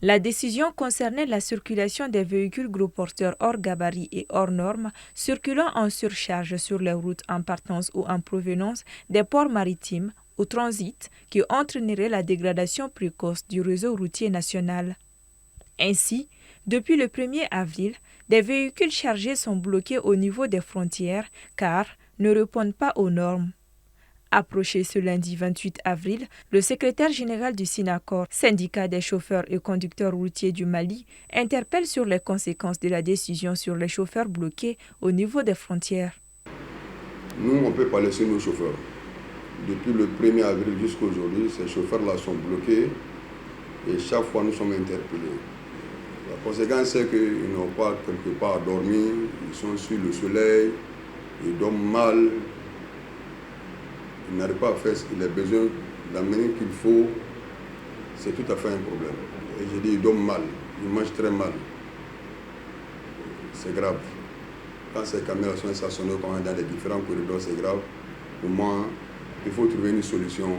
La décision concernait la circulation des véhicules gros porteurs hors gabarit et hors normes circulant en surcharge sur les routes en partance ou en provenance des ports maritimes au transit qui entraînerait la dégradation précoce du réseau routier national. Ainsi, depuis le 1er avril, des véhicules chargés sont bloqués au niveau des frontières car ne répondent pas aux normes. Approché ce lundi 28 avril, le secrétaire général du SYNACOR, syndicat des chauffeurs et conducteurs routiers du Mali, interpelle sur les conséquences de la décision sur les chauffeurs bloqués au niveau des frontières. Nous, on ne peut pas laisser nos chauffeurs. Depuis le 1er avril jusqu'à aujourd'hui, ces chauffeurs-là sont bloqués et chaque fois nous sommes interpellés. La conséquence, c'est qu'ils n'ont pas quelque part à dormir, ils sont sur le soleil, ils dorment mal. Ils n'arrivent pas à faire ce qu'il a besoin d'amener qu'il faut, c'est tout à fait un problème. Et j'ai dit, ils dorment mal, ils mangent très mal. C'est grave. Quand ces caméras sont stationnées dans les différents corridors, c'est grave. Pour moi, il faut trouver une solution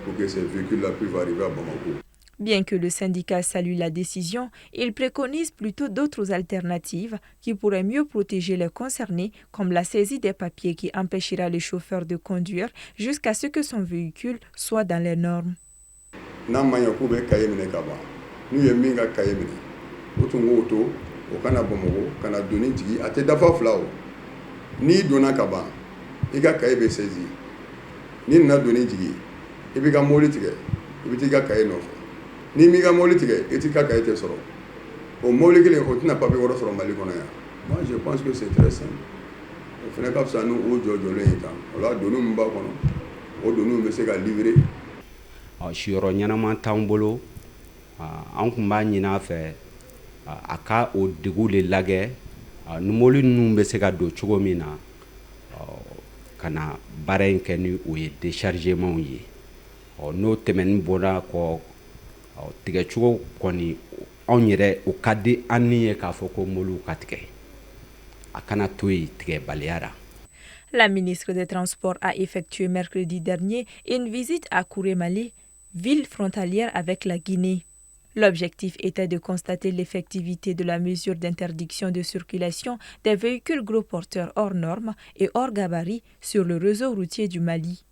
pour que ces véhicules-là puissent arriver à Bamako. Bien que le syndicat salue la décision, il préconise plutôt d'autres alternatives qui pourraient mieux protéger les concernés, comme la saisie des papiers qui empêchera le chauffeur de conduire jusqu'à ce que son véhicule soit dans les normes. Ni mi ka mobili tigɛ i t'i ka cahier tɛ sɔrɔ o mobili kelen o tɛna papier wɛrɛ sɔrɔ Mali kɔnɔ yan. Moi je pense que c'est très simple. O fana ka fisa ni o jɔjɔlen ye tan o la donni min b'a kɔnɔ o donni bɛ se ka livrer. Siyɔrɔ ɲɛnama t'an bolo an kun b'a ɲini a fɛ a ka o degun de lagɛ ni mobili ninnu bɛ se ka don cogo min na ka na baara in kɛ ni o ye déchargement ye n'o tɛmɛni bɔra kɔ tigɛcogo kɔni anw yɛrɛ o ka di an ni ye k'a fɔ ko mobiliw ka tigɛ a kana to yen tigɛbaliya ra. La ministre des Transports a effectué mercredi dernier une visite à Kourémali, ville frontalière avec la Guinée. L'objectif était de constater l'effectivité de la mesure d'interdiction de circulation des véhicules gros porteurs hors normes et hors gabarit sur le réseau routier du Mali.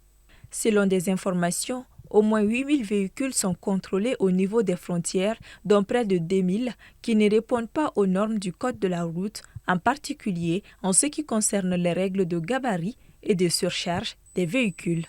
Selon des informations, au moins 8000 véhicules sont contrôlés au niveau des frontières, dont près de 2000 qui ne répondent pas aux normes du code de la route, en particulier en ce qui concerne les règles de gabarit et de surcharge des véhicules.